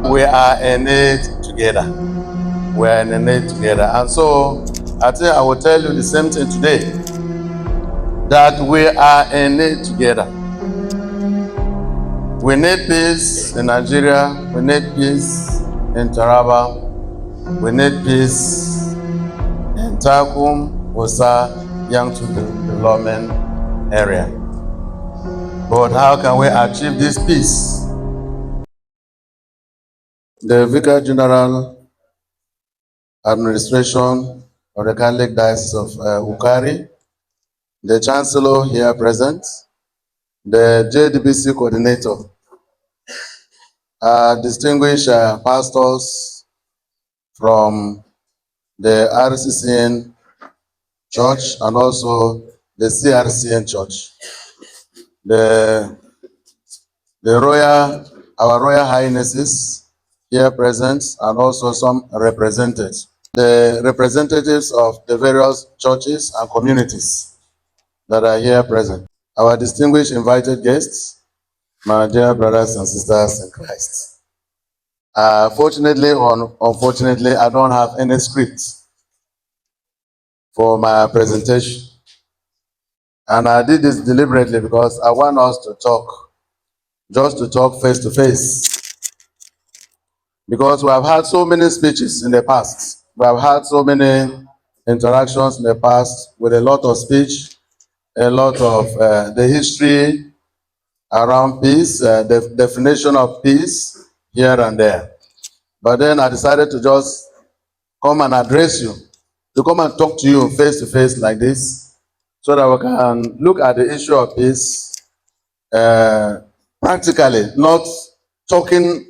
We are in it together. We are in it together. And so I think I will tell you the same thing today, that we are in it together. We need peace in Nigeria. We need peace in Taraba. We need peace in Takum, Ussa, Young to Development area. But how can we achieve this peace? The Vicar General Administration of the Catholic Diocese of Ukari, the Chancellor here present, the JDBC Coordinator, distinguished pastors from the RCCN Church and also the CRCN Church, our Royal Highnesses here present, and also some represented, the representatives of the various churches and communities that are here present, our distinguished invited guests, my dear brothers and sisters in Christ. Fortunately or unfortunately, I don't have any script for my presentation. And I did this deliberately because I want us to talk, just to talk face to face. Because we have had so many speeches in the past. We have had so many interactions in the past with a lot of speech, a lot of the history around peace, the definition of peace here and there. But then I decided to just come and address you, to come and talk to you face to face like this, so that we can look at the issue of peace practically, not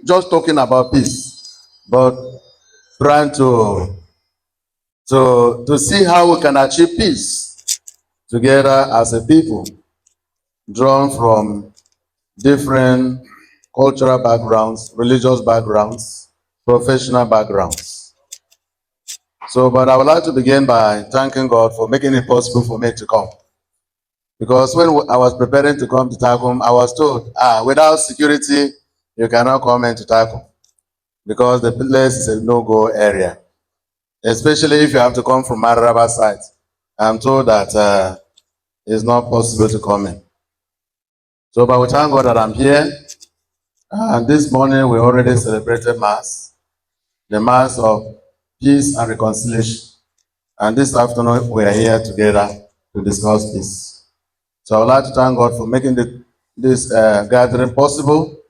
just talking about peace, but trying to see how we can achieve peace together as a people, drawn from different cultural backgrounds, religious backgrounds, professional backgrounds. So, but I would like to begin by thanking God for making it possible for me to come. Because when I was preparing to come to Takum, I was told, without security, you cannot come into Takum, because the place is a no-go area. Especially if you have to come from Mararaba side. I'm told that it's not possible to come in. So, but we thank God that I'm here. And this morning we already celebrated Mass, the Mass of Peace and Reconciliation. And this afternoon we are here together to discuss peace. So I would like to thank God for making this gathering possible.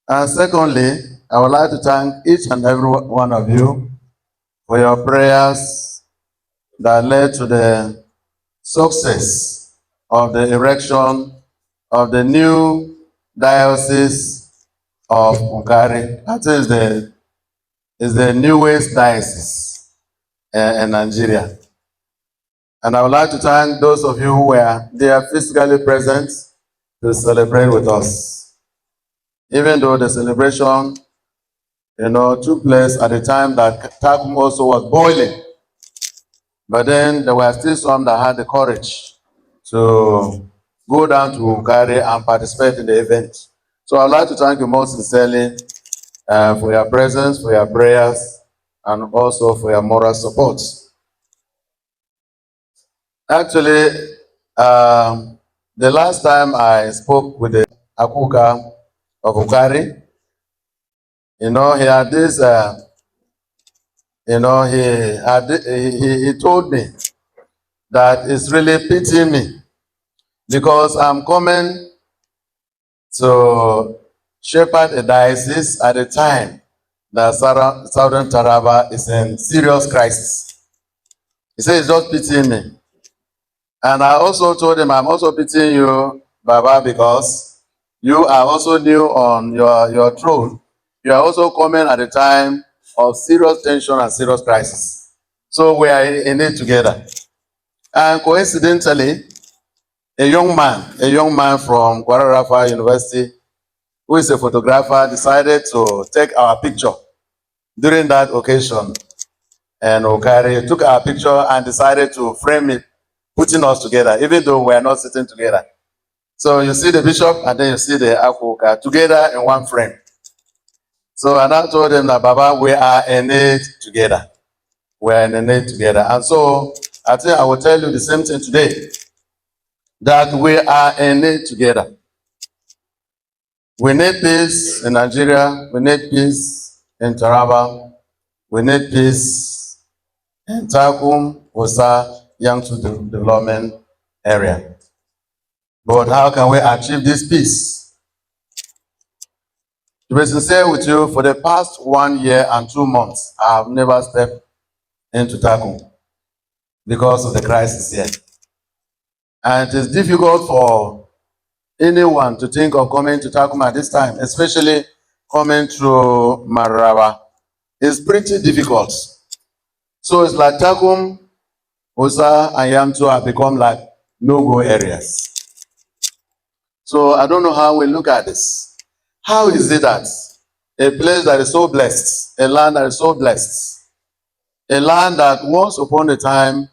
And secondly, I would like to thank each and every one of you for your prayers that led to the success of the erection of the new diocese of Ukari. That is the newest diocese in Nigeria. And I would like to thank those of you who were there physically present to celebrate with us. Even though the celebration, took place at the time that Takum also was boiling. But then there were still some that had the courage to go down to Ukari and participate in the event. So I'd like to thank you most sincerely for your presence, for your prayers, and also for your moral support. Actually, the last time I spoke with the Akuka of Ukari, he had this, he told me that it's really pitying me because I'm coming to shepherd a diocese at a time that Southern Taraba is in serious crisis. He said it's just pitying me. And I also told him, I'm also pitying you, Baba, because you are also new on your throne. You are also coming at a time of serious tension and serious crisis. So we are in it together. And coincidentally, a young man from Guadalajara University, who is a photographer, decided to take our picture during that occasion. And Ukari took our picture and decided to frame it, putting us together, even though we are not sitting together. So you see the bishop and then you see the Akuka together in one frame. So and I told them that, Baba, we are in it together. We are in it together. And so I think I will tell you the same thing today, that we are in it together. We need peace in Nigeria. We need peace in Taraba. We need peace in Takum, Ussa, Young to Development Area. But how can we achieve this peace? To be sincere with you, for the past 1 year and 2 months, I have never stepped into Takum because of the crisis here. And it is difficult for anyone to think of coming to Takum at this time, especially coming through Maraba. It's pretty difficult. So it's like Takum, Ussa, and Yamtu have become like no-go areas. So I don't know how we look at this. How is it that a place that is so blessed, a land that is so blessed, a land that once upon a time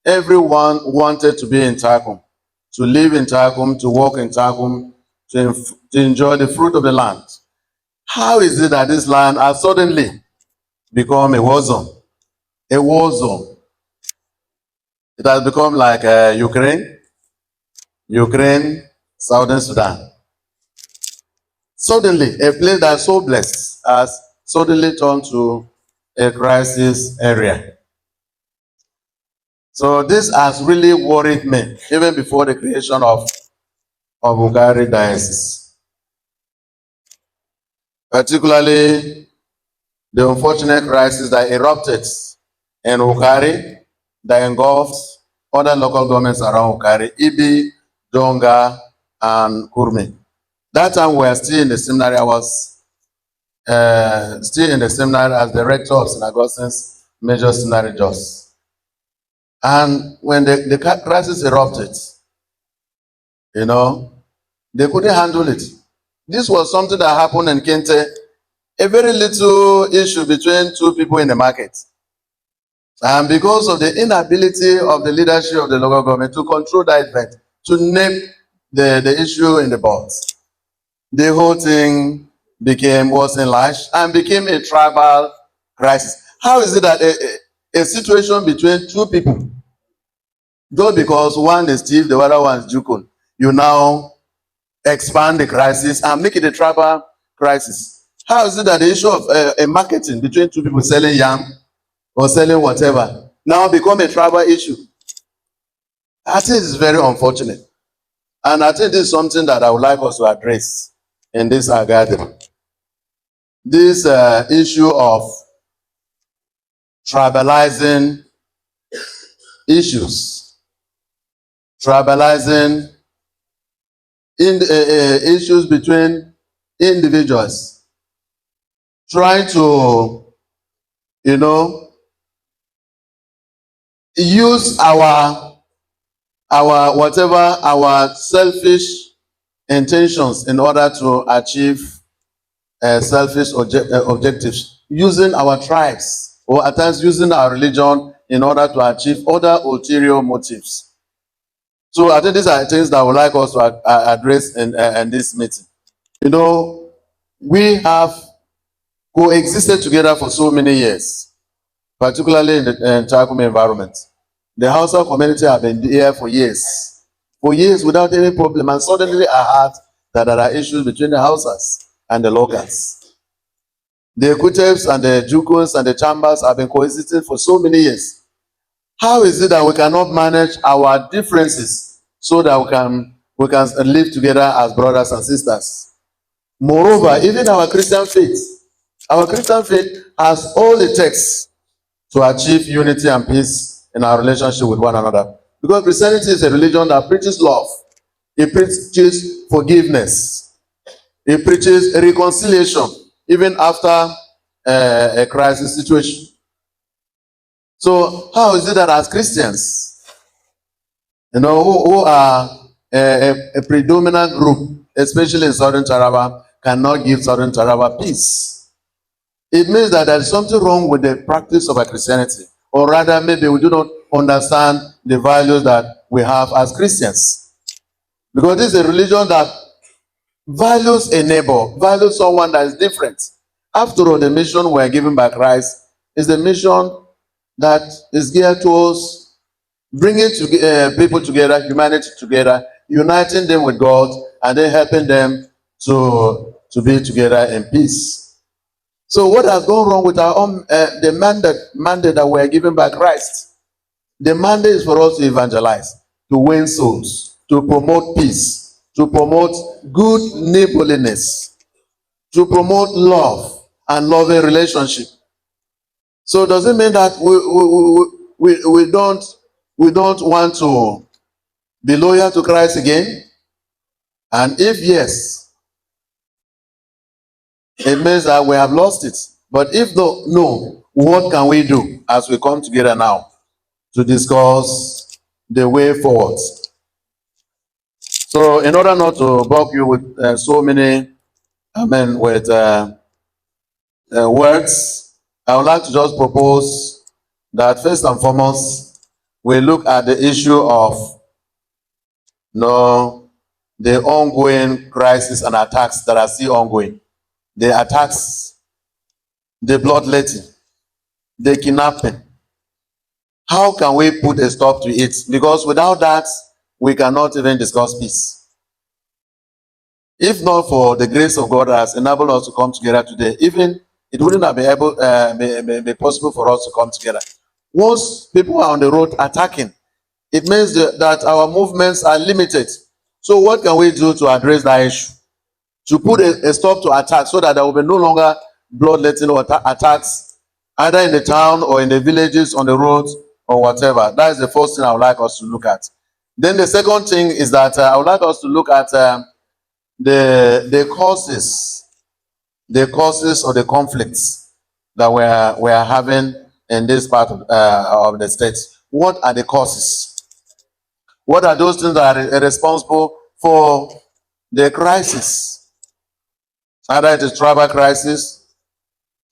everyone wanted to be in Takum, to live in Takum, to work in Takum, to enjoy the fruit of the land. How is it that this land has suddenly become a war zone? A war zone. It has become like Ukraine, Southern Sudan. Suddenly, a place that's so blessed has suddenly turned to a crisis area. So this has really worried me, even before the creation of Ugari Diocese. Particularly the unfortunate crisis that erupted in Ugari that engulfed other local governments around Ugari, Ibi, Donga, and Kurmi. That time we were still in the seminary. I was still in the seminary as the rector of St. Augustine's Major Seminary Jos. And when the crisis erupted, they couldn't handle it. This was something that happened in Kente, a very little issue between two people in the market. And because of the inability of the leadership of the local government to control that event, to name the issue in the boards, the whole thing was enlarged and became a tribal crisis. How is it that a situation between two people, just because one is Steve, the other one is Jukun, you now expand the crisis and make it a tribal crisis? How is it that the issue of a marketing between two people selling yam or selling whatever now become a tribal issue? I think it's very unfortunate. And I think this is something that I would like us to address in this gathering. This issue of tribalizing issues, tribalizing issues between individuals, trying to, use our selfish intentions in order to achieve selfish objectives, using our tribes or at times using our religion in order to achieve other ulterior motives. So I think these are things that I would like us to address in this meeting. We have coexisted together for so many years, particularly in the Takum environment. The Hausa community have been here for years without any problem, and suddenly I heard that there are issues between the Hausas and the locals. The Ekutebs and the Jukuns and the Chambers have been coexisting for so many years. How is it that we cannot manage our differences so that we can live together as brothers and sisters? Moreover, even our Christian faith has all it takes to achieve unity and peace in our relationship with one another. Because Christianity is a religion that preaches love. It preaches forgiveness. It preaches reconciliation, even after a crisis situation. So how is it that as Christians, who are a predominant group, especially in Southern Taraba, cannot give Southern Taraba peace? It means that there is something wrong with the practice of our Christianity. Or rather, maybe we do not understand the values that we have as Christians. Because this is a religion that values a neighbor, values someone that is different. After all, the mission we're given by Christ is the mission that is geared towards bringing people together, humanity together, uniting them with God, and then helping them to be together in peace. So what has gone wrong with our own the mandate that we're given by Christ? The mandate is for us to evangelize, to win souls, to promote peace, to promote good neighborliness, to promote love and loving relationship. So does it mean that we don't want to be loyal to Christ again? And if yes, it means that we have lost it. But if no, what can we do as we come together now to discuss the way forward? So in order not to bug you with so many, with words, I would like to just propose that first and foremost, we look at the issue of the ongoing crisis and attacks that are still ongoing. The attacks, the bloodletting, the kidnapping. How can we put a stop to it? Because without that, we cannot even discuss peace. If not for the grace of God that has enabled us to come together today, even it wouldn't have been possible for us to come together. Once people are on the road attacking, it means that our movements are limited. So what can we do to address that issue? To put a stop to attacks so that there will be no longer bloodletting or attacks either in the town or in the villages, on the roads or whatever. That is the first thing I would like us to look at. Then the second thing is that I would like us to look at the causes of the conflicts that we are having in this part of the state. What are the causes? What are those things that are responsible for the crisis? Either it is tribal crisis.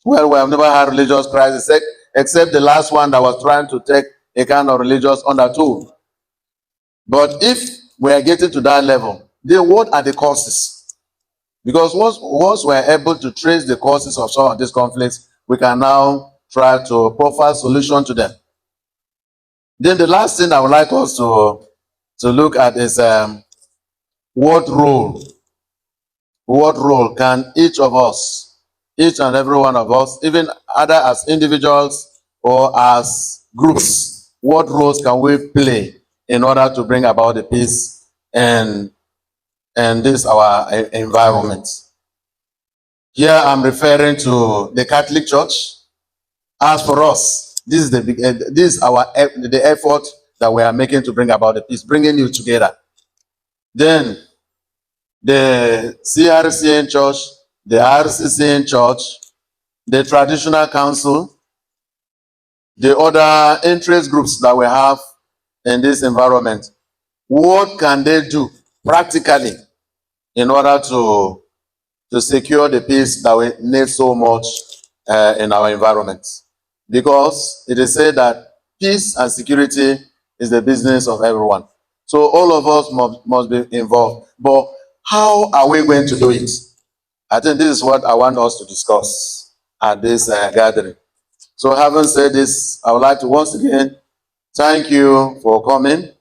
Well, we have never had religious crisis except the last one that was trying to take a kind of religious undertone. But if we are getting to that level, then what are the causes? Because once we are able to trace the causes of some of these conflicts, we can now try to profile solution to them. Then the last thing I would like us to look at is what role can each of us, each and every one of us, even either as individuals or as groups, what roles can we play in order to bring about the peace and this our environment? Here I'm referring to the Catholic Church. As for us, this is the effort that we are making to bring about the peace, bringing you together. Then the CRCN Church, the RCCN Church, the Traditional Council, the other interest groups that we have in this environment. What can they do practically in order to secure the peace that we need so much in our environment? Because it is said that peace and security is the business of everyone. So all of us must be involved. But how are we going to do it? I think this is what I want us to discuss at this gathering. So having said this, I would like to once again thank you for coming.